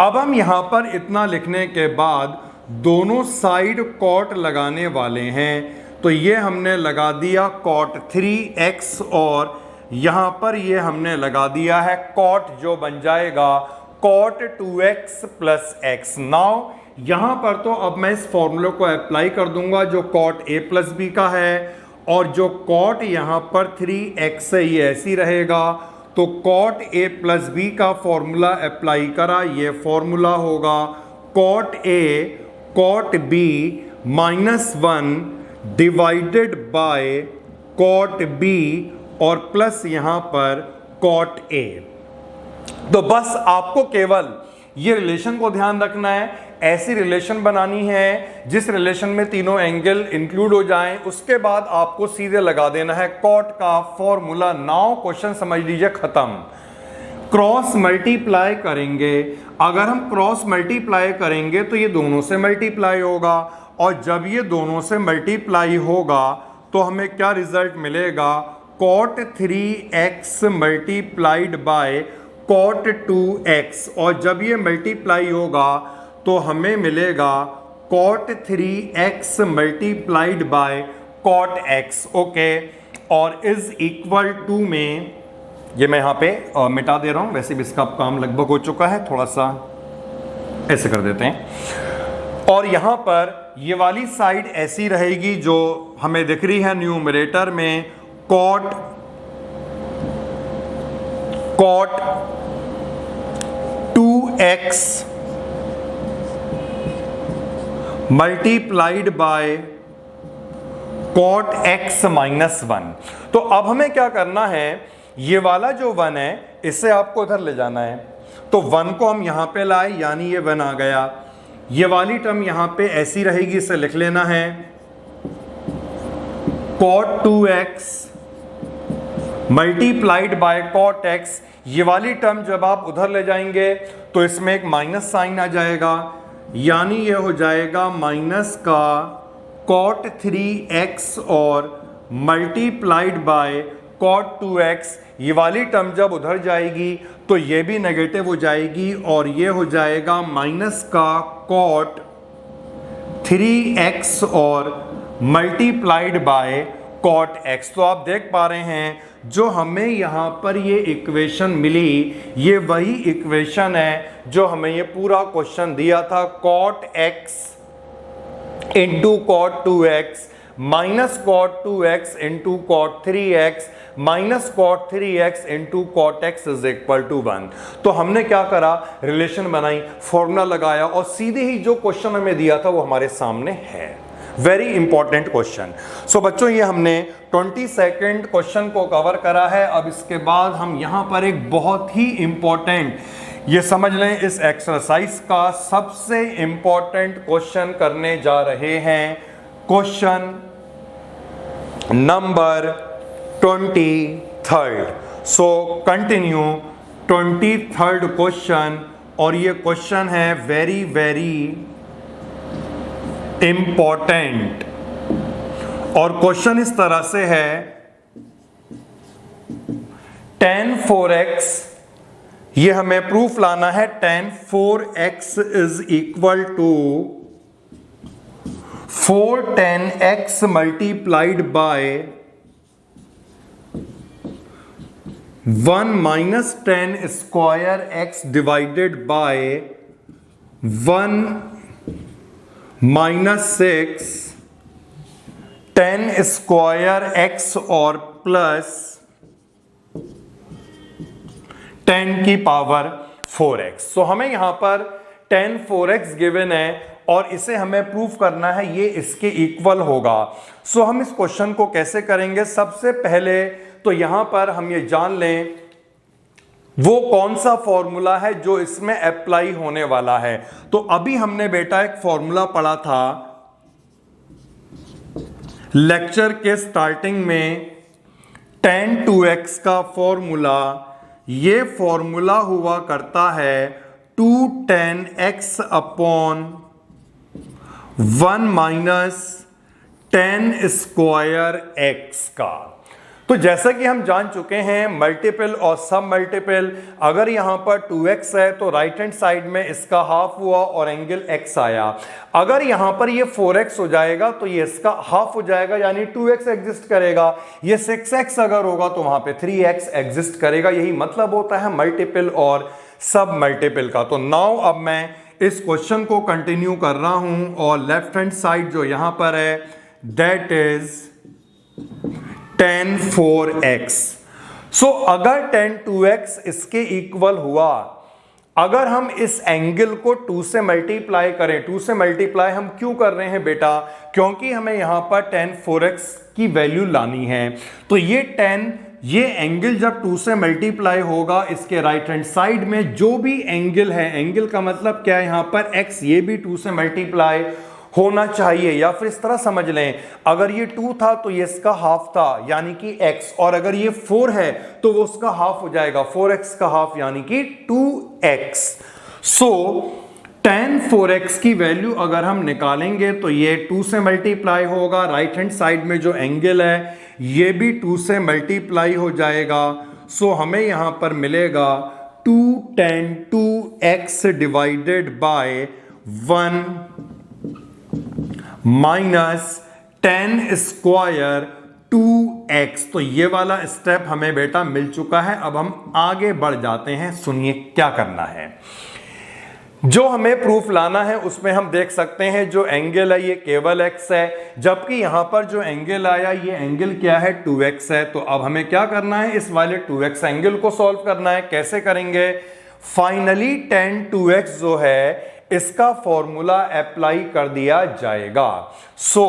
अब हम यहाँ पर इतना लिखने के बाद दोनों साइड cot लगाने वाले हैं। तो ये हमने लगा दिया cot 3x और यहां पर ये हमने लगा दिया है cot जो बन जाएगा cot 2x plus x। Now यहां पर तो अब मैं इस फॉर्मूले को अप्लाई कर दूंगा जो cot a प्लस b का है, और जो cot यहां पर 3x है ये ऐसी रहेगा। तो cot a प्लस b का फॉर्मूला अप्लाई करा, ये फॉर्मूला होगा cot a cot b -1 divided by cot b और प्लस यहां पर cot a। तो बस आपको केवल ये रिलेशन को ध्यान रखना है, ऐसी रिलेशन बनानी है जिस रिलेशन में तीनों एंगल इंक्लूड हो जाएं। उसके बाद आपको सीधे लगा देना है cot का फॉर्मूला। नाउ क्वेश्चन समझ लीजिए खत्म। क्रॉस मल्टीप्लाई करेंगे, अगर हम क्रॉस मल्टीप्लाई करेंगे तो ये दोनों से मल्टीप्लाई होगा, और जब ये दोनों से मल्टीप्लाई होगा तो हमें क्या रिजल्ट मिलेगा, cot 3x multiplied by cot 2x। और जब ये मल्टीप्लाई होगा तो हमें मिलेगा cot 3x multiplied by cot x। Okay, और इज इक्वल टू में ये मैं यहाँ पे मिटा दे रहा हूँ, वैसे भी इसका काम लगभग हो चुका है, थोड़ा सा ऐसे कर देते हैं। और यहाँ पर ये वाली साइड ऐसी रहेगी जो हमें दिख रही है न्यूमरेटर में cot 2x multiplied by cot x minus 1। तो अब हमें क्या करना है, ये वाला जो 1 है इसे आपको उधर ले जाना है। तो 1 को हम यहां पे लाए, यानी ये 1 आ गया। ये वाली टर्म यहां पे ऐसी रहेगी, इसे लिख लेना है cot 2x multiplied by cot x। ये वाली टर्म जब आप उधर ले जाएंगे तो इसमें एक माइनस साइन आ जाएगा, यानी ये हो जाएगा माइनस का cot 3x और मल्टीप्लाइड बाय cot 2x। ये वाली टर्म जब उधर जाएगी तो ये भी नेगेटिव हो जाएगी और ये हो जाएगा माइनस का cot 3x और मल्टीप्लाइड बाय cot x। तो आप देख पा रहे हैं जो हमें यहाँ पर ये इक्वेशन मिली, ये वही इक्वेशन है जो हमें ये पूरा क्वेश्चन दिया था, cot x into cot 2x minus cot 2x into cot 3x minus cot 3x into cot x is equal to 1। तो हमने क्या करा, रिलेशन बनाई, फॉर्मूला लगाया और सीधे ही जो क्वेश्चन हमें दिया था वो हमारे सामने है। Very important question. सो बच्चों ये हमने 22nd क्वेश्चन को कवर करा है। अब इसके बाद हम यहां पर एक बहुत ही इंपॉर्टेंट, ये समझ लें इस एक्सरसाइज का सबसे इंपॉर्टेंट क्वेश्चन करने जा रहे हैं। Question number 23rd। So continue 23rd question, और ये क्वेश्चन है वेरी वेरी इंपॉर्टेंट। और क्वेश्चन इस तरह से है, tan 4x, ये हमें प्रूफ लाना है, tan 4x is equal to 4 tan x multiplied by 1 minus tan square x divided by 1 minus 6 tan square x और प्लस 10 की पावर 4x। सो हमें यहां पर tan 4x गिवन है और इसे हमें प्रूफ करना है ये इसके इक्वल होगा। सो हम इस क्वेश्चन को कैसे करेंगे, सबसे पहले तो यहां पर हम ये जान लें वो कौन सा फॉर्मूला है जो इसमें अप्लाई होने वाला है। तो अभी हमने बेटा एक फॉर्मूला पढ़ा था लेक्चर के स्टार्टिंग में, tan 2x का फॉर्मूला, ये फॉर्मूला हुआ करता है 2 tan x upon 1 minus tan square x का। तो जैसा कि हम जान चुके हैं मल्टीपल और सब मल्टीपल, अगर यहां पर 2x है तो राइट हैंड साइड में इसका हाफ हुआ और एंगल x आया। अगर यहां पर ये 4x हो जाएगा तो ये इसका हाफ हो जाएगा, यानी 2x एग्जिस्ट करेगा। ये 6x अगर होगा तो वहां पे 3x एग्जिस्ट करेगा। यही मतलब होता है मल्टीपल और सब मल्टीपल का। तो नाउ अब मैं इस क्वेश्चन को कंटिन्यू कर रहा हूं और लेफ्ट हैंड साइड जो यहां पर है दैट इज tan 4x। सो अगर tan 2x इसके इक्वल हुआ, अगर हम इस एंगल को 2 से मल्टीप्लाई करें, 2 से मल्टीप्लाई हम क्यों कर रहे हैं बेटा, क्योंकि हमें यहां पर tan 4x की वैल्यू लानी है। तो ये एंगल जब 2 से मल्टीप्लाई होगा, इसके राइट हैंड साइड में जो भी एंगल है, एंगल का मतलब क्या है यहां पर x, ये भी 2 से मल्टीप्लाई होना चाहिए। या फिर इस तरह समझ लें, अगर ये 2 था तो ये इसका हाफ था यानी कि x, और अगर ये 4 है तो वो उसका हाफ हो जाएगा, 4x का हाफ यानी कि 2x। सो tan 4x की वैल्यू अगर हम निकालेंगे तो ये 2 से मल्टीप्लाई होगा, राइट हैंड साइड में जो एंगल है ये भी 2 से मल्टीप्लाई हो जाएगा। सो हमें यहां पर मिलेगा 2 tan 2x divided by 1 minus tan square 2x। तो ये वाला स्टेप हमें बेटा मिल चुका है। अब हम आगे बढ़ जाते हैं, सुनिए क्या करना है। जो हमें प्रूफ लाना है उसमें हम देख सकते हैं जो एंगल है ये केवल x है, जबकि यहां पर जो एंगल आया ये एंगल क्या है, 2x है। तो अब हमें क्या करना है, इस वाले 2x एंगल को सॉल्व करना है। कैसे करेंगे, फाइनली tan 2x जो है इसका फॉर्मूला अप्लाई कर दिया जाएगा। सो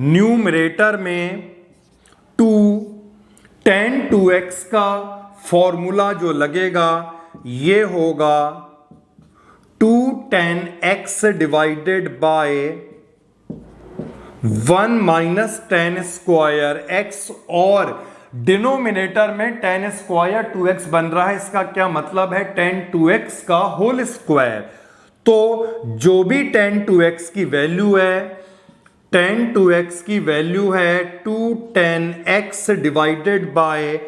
न्यूमरेटर में 2 tan 2x का फॉर्मूला जो लगेगा ये होगा 2 tan x divided by 1 minus tan square x, और डिनोमिनेटर में tan स्क्वायर 2x बन रहा है। इसका क्या मतलब है, tan 2x का होल स्क्वायर। तो जो भी tan 2x की वैल्यू है, tan 2x की वैल्यू है 2 tan x divided by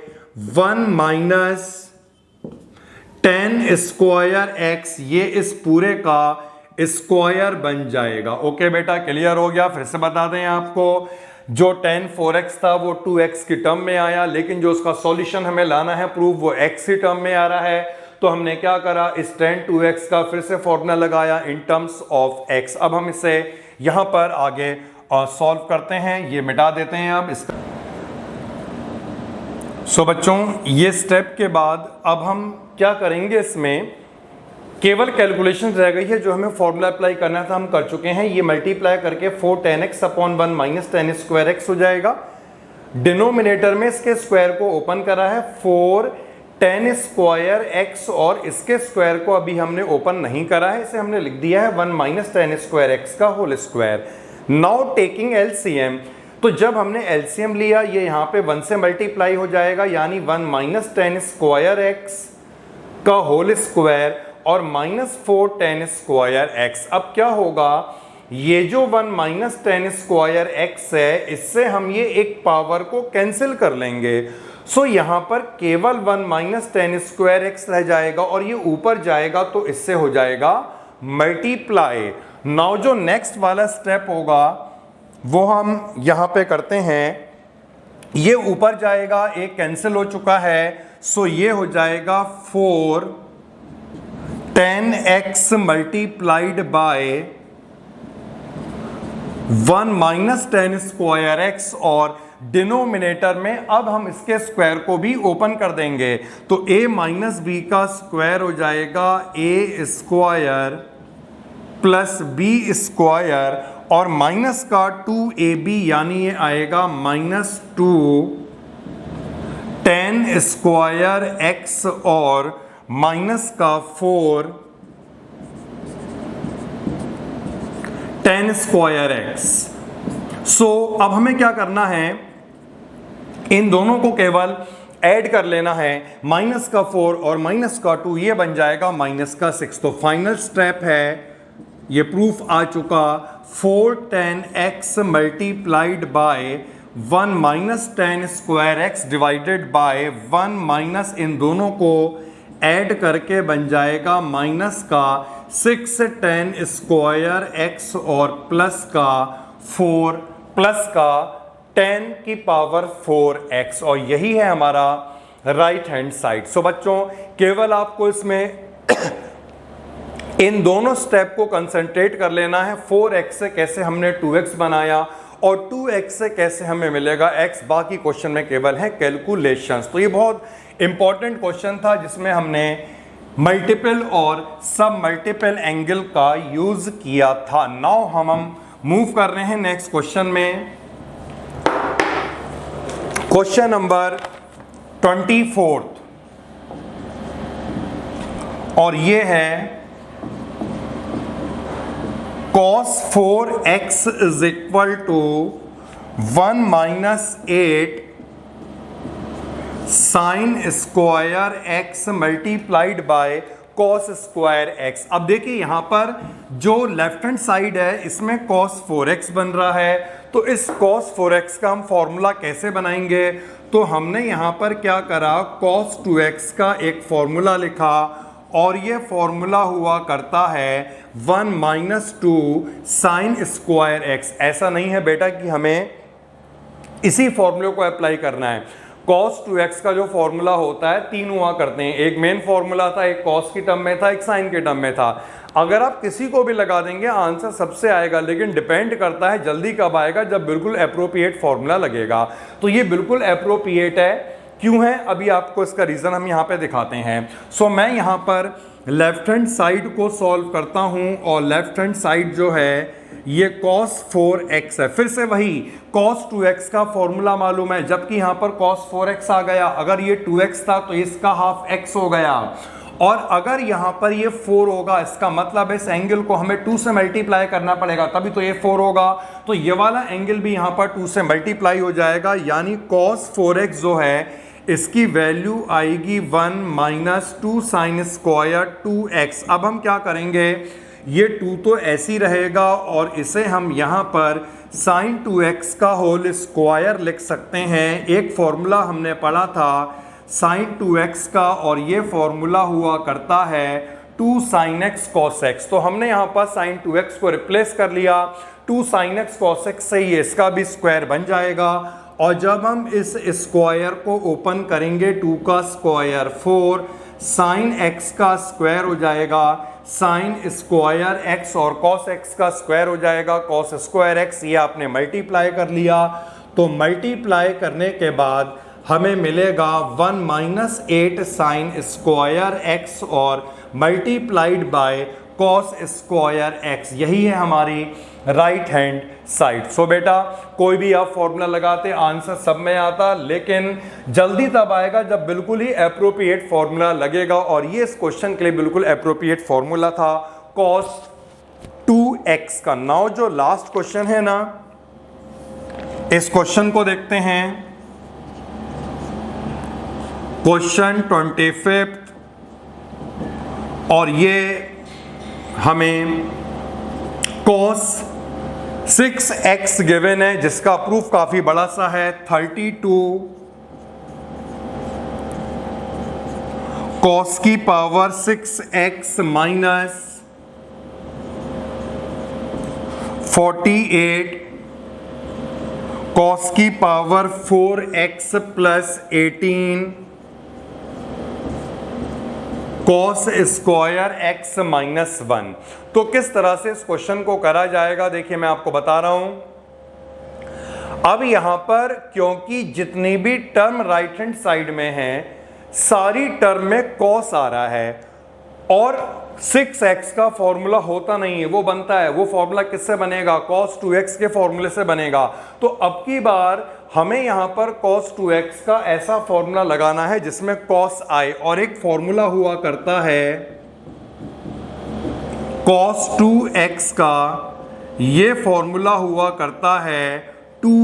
1 minus tan square x, ये इस पूरे का स्क्वायर बन जाएगा। ओके बेटा, क्लियर हो गया। फिर से बता दें आपको, जो tan 4x था वो 2x की टर्म में आया, लेकिन जो उसका सॉल्यूशन हमें लाना है प्रूफ वो x की टर्म में आ रहा है। तो हमने क्या करा, इस tan 2x का फिर से फॉर्मूला लगाया इन टर्म्स ऑफ x। अब हम इसे यहां पर आगे और सॉल्व करते हैं। ये मिटा देते हैं अब इसका। सो बच्चों, ये स्टेप के बाद अब हम क्या करेंगे, इसमें केवल कैलकुलेशन रह गई है। जो हमें फॉर्मूला अप्लाई करना था हम कर चुके हैं। ये मल्टीप्लाई करके 4 10x upon 1 minus 10 square x हो जाएगा। डिनोमिनेटर में इसके स्क्वायर को ओपन करा है 4 10 स्क्वायर एक्स, और इसके स्क्वायर को अभी हमने ओपन नहीं करा है, इसे हमने लिख दिया है 1 माइनस 10 स्क्वायर एक्स का whole square. Now taking LCM, तो जब हमने एलसीएम लिया ये यहाँ पे 1 से मल्टीप्लाई हो जाएगा, यानी 1 माइनस 10 स्क्वायर एक्स का होल स्क्वायर और माइनस 4 10 स्क्वायर एक्स। अब क्या होगा, ये जो 1 माइनस 10 स्क्वायर एक्स है इससे हम ये एक पावर को कैंसिल कर लेंगे। सो यहाँ पर केवल 1 माइनस 10 स्क्वायर एक्स रह जाएगा और ये ऊपर जाएगा तो इससे हो जाएगा मल्टीप्लाई। नाउ जो नेक्स्ट वाला स्टेप होगा वो हम यहाँ पे करते हैं। ये ऊपर जाएगा, एक कैंसिल हो चुका है, सो ये हो जाएगा 4 10x multiplied by 1 minus 10 square x, और डिनोमिनेटर में अब हम इसके स्क्वायर को भी ओपन कर देंगे तो a माइनस बी का स्क्वायर हो जाएगा a square plus b square, और माइनस का 2ab यानी ये आएगा माइनस 2 10 स्क्वायर एक्स और माइनस का 4 10 स्क्वायर एक्स। सो अब हमें क्या करना है, इन दोनों को केवल ऐड कर लेना है। माइनस का 4 और माइनस का 2 ये बन जाएगा माइनस का 6। तो फाइनल स्टेप है, ये प्रूफ आ चुका, 4 10x multiplied by 1 minus 10 square X divided by 1 minus, इन दोनों को ऐड करके बन जाएगा माइनस का 6 10 स्क्वायर एक्स और प्लस का 4 प्लस का 10 की पावर 4x, और यही है हमारा राइट हैंड साइड। सो बच्चों, केवल आपको इसमें इन दोनों स्टेप को कंसंट्रेट कर लेना है। 4x से कैसे हमने 2x बनाया और 2x से कैसे हमें मिलेगा x, बाकी क्वेश्चन में केवल है कैलकुलेशंस। तो ये बहुत इंपॉर्टेंट क्वेश्चन था जिसमें हमने मल्टीपल और सब मल्टीपल एंगल का यूज किया था। नाउ हम मूव कर रहे हैं नेक्स्ट क्वेश्चन में। क्वेश्चन नंबर 24 और ये है cos 4x is equal to 1 minus 8 sin square x multiplied bye cos square x। अब देखिए यहाँ पर जो लेफ्ट हैंड साइड है इसमें cos 4x बन रहा है, तो इस cos 4x का हम फॉर्मूला कैसे बनाएंगे, तो हमने यहाँ पर क्या करा, cos 2x का एक फॉर्मूला लिखा और ये फॉर्मूला हुआ करता है 1 माइनस 2 साइन स्क्वायर एक्स। ऐसा नहीं है बेटा कि हमें इसी फॉर्मूले को अप्लाई करना है। cos 2x का जो फॉर्मूला होता है 3 हुआ करते हैं, एक मेन फॉर्मूला था, एक cos की टर्म में था, एक साइन के टर्म में था। अगर आप किसी को भी लगा देंगे आंसर सबसे आएगा, लेकिन डिपेंड करता है जल्दी कब आएगा, जब बिल्कुल अप्रोप्रिएट फॉर्मूला लगेगा। तो ये बिल्कुल अप्रोप्रिएट है। क्यों है, अभी आपको इसका रीज़न हम यहाँ पे दिखाते हैं। सो मैं यहाँ पर लेफ्ट हैंड साइड को सॉल्व करता हूँ और लेफ्ट हैंड साइड जो है ये cos 4x है। फिर से वही cos 2x का फॉर्मूला मालूम है, जबकि यहाँ पर cos 4x आ गया। अगर ये 2x था तो इसका हाफ x हो गया, और अगर यहाँ पर ये 4 होगा इसका मतलब इस एंगल को हमें 2 से मल्टीप्लाई करना पड़ेगा, तभी तो ये 4 होगा। तो ये वाला एंगल भी यहाँ पर 2 से मल्टीप्लाई हो जाएगा, यानी cos 4x जो है इसकी वैल्यू आएगी 1 माइनस 2 साइन स्क्वायर 2x। अब हम क्या करेंगे, ये 2 तो ऐसी रहेगा और इसे हम यहाँ पर साइन 2x का होल स्क्वायर लिख सकते हैं। एक फॉर्मूला हमने पढ़ा था साइन 2x का, और ये फॉर्मूला हुआ करता है 2 साइन x cos x। तो हमने यहाँ पर साइन 2x को रिप्लेस कर लिया, 2 साइन x cos x से ही इसका भी स्क्वायर बन जाएगा। और जब हम इस स्क्वायर को ओपन करेंगे 2 का स्क्वायर 4 साइन x का स्क्वायर हो जाएगा साइन स्क्वायर एक्स और कॉस एक्स का स्क्वायर हो जाएगा कॉस स्क्वायर एक्स। ये आपने मल्टीप्लाई कर लिया, तो मल्टीप्लाई करने के बाद हमें मिलेगा 1 माइनस 8 साइन स्क्वायर एक्स और multiplied by cos square x. यही है हमारी राइट हैंड साइड। सो बेटा कोई भी आप फॉर्मूला लगाते आंसर सब में आता, लेकिन जल्दी तब आएगा जब बिल्कुल ही एप्रोप्रिएट फॉर्मूला लगेगा, और ये इस क्वेश्चन के लिए बिल्कुल एप्रोप्रिएट फॉर्मूला था cos 2x का। नाउ जो लास्ट क्वेश्चन है ना, इस क्वेश्चन को देखते हैं। क्वेश्चन 25 और ये हमें cos 6x गिवन है, जिसका प्रूफ काफी बड़ा सा है। 32 cos की पावर 6x माइनस 48 cos की power 4x plus 18 cos square x minus 1। तो किस तरह से इस क्वेश्चन को करा जाएगा, देखिए मैं आपको बता रहा हूं। अब यहां पर क्योंकि जितनी भी टर्म राइट हैंड साइड में है सारी टर्म में cos आ रहा है, और 6x का फॉर्मूला होता नहीं है, वो बनता है, वो फॉर्मूला किससे बनेगा, cos 2x के फॉर्मूले से बनेगा। तो अब की बार हमें यहां पर cos 2x का ऐसा फॉर्मूला लगाना है जिसमें cos आए, और एक फॉर्मूला हुआ करता है cos 2x का, ये फॉर्मूला हुआ करता है 2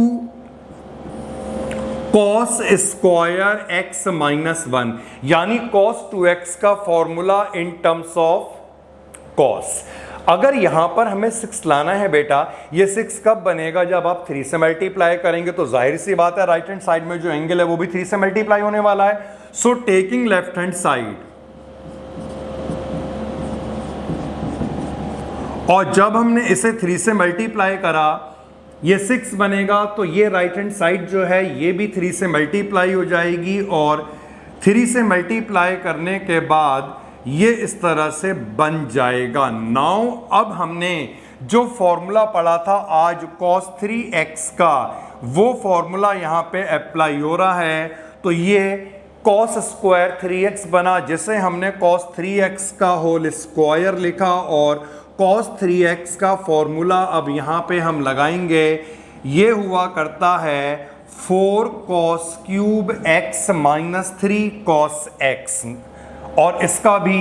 cos स्क्वायर x माइनस 1, यानी cos 2x का formula in terms of cos। अगर यहां पर हमें 6 लाना है बेटा, ये 6 कब बनेगा, जब आप 3 से मल्टीप्लाई करेंगे, तो जाहिर सी बात है राइट हैंड साइड में जो एंगल है वो भी 3 से मल्टीप्लाई होने वाला है। सो टेकिंग लेफ्ट हैंड साइड, और जब हमने इसे 3 से मल्टीप्लाई करा ये 6 बनेगा, तो ये राइट हैंड साइड जो है ये भी 3 से मल्टीप्लाई हो जाएगी, और 3 से मल्टीप्लाई करने के बाद ये इस तरह से बन जाएगा। नाउ अब हमने जो फॉर्मूला पढ़ा था आज cos 3x का, वो फॉर्मूला यहां पे अप्लाई हो रहा है। तो ये cos स्क्वायर 3x बना, जिसे हमने cos 3x का होल स्क्वायर लिखा, और cos 3x का फॉर्मूला अब यहां पे हम लगाएंगे। ये हुआ करता है 4 cos cube x minus 3 cos x, और इसका भी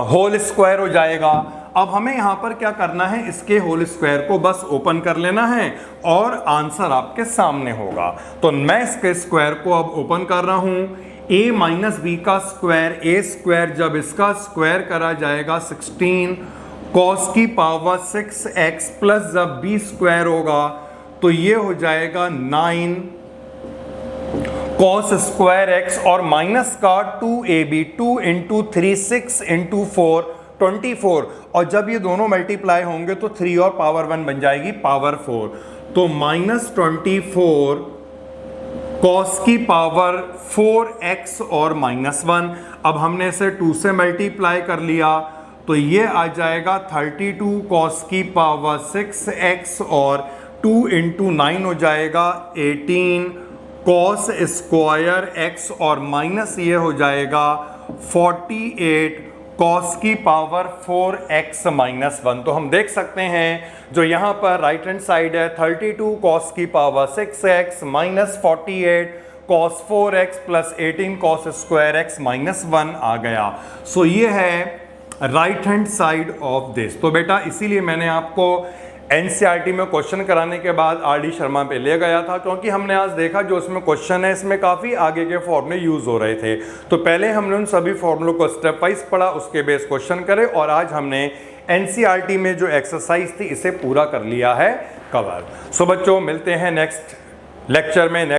होल स्क्वायर हो जाएगा। अब हमें यहां पर क्या करना है, इसके होल स्क्वायर को बस ओपन कर लेना है और आंसर आपके सामने होगा। तो मैं इसके स्क्वायर को अब ओपन कर रहा हूं। a माइनस बी का स्क्वायर, a स्क्वायर जब इसका स्क्वायर करा जाएगा 16 cos की पावर 6x प्लस जब b स्क्वायर होगा तो ये हो जाएगा 9 cos स्क्वायर x, और माइनस का 2ab 2 इंटू 3 6 इंटू 4 24, और जब ये दोनों मल्टीप्लाई होंगे तो 3 और पावर 1 बन जाएगी पावर 4, तो माइनस 24 cos की पावर 4x और माइनस 1। अब हमने इसे 2 से मल्टीप्लाई कर लिया तो ये आ जाएगा 32 cos की पावर 6x, और 2 इंटू 9 हो जाएगा 18 cos स्क्वायर x, और माइनस ये हो जाएगा 48 cos की पावर 4x माइनस 1। तो हम देख सकते हैं जो यहाँ पर राइट हैंड साइड है 32 cos की power 6x minus 48 cos 4x plus 18 cos square x minus 1 आ गया। सो ये है right hand side of this. तो बेटा इसीलिए मैंने आपको एनसीईआरटी में क्वेश्चन कराने के बाद आर डी शर्मा पे ले गया था, क्योंकि हमने आज देखा जो इसमें क्वेश्चन है इसमें काफ़ी आगे के फॉर्मूले यूज़ हो रहे थे। तो पहले हमने उन सभी फॉर्मूलों को स्टेप वाइज पढ़ा, उसके बेस क्वेश्चन करे, और आज हमने एनसीईआरटी में जो एक्सरसाइज थी इसे पूरा कर लिया है कवर। सो बच्चों मिलते हैं नेक्स्ट लेक्चर में।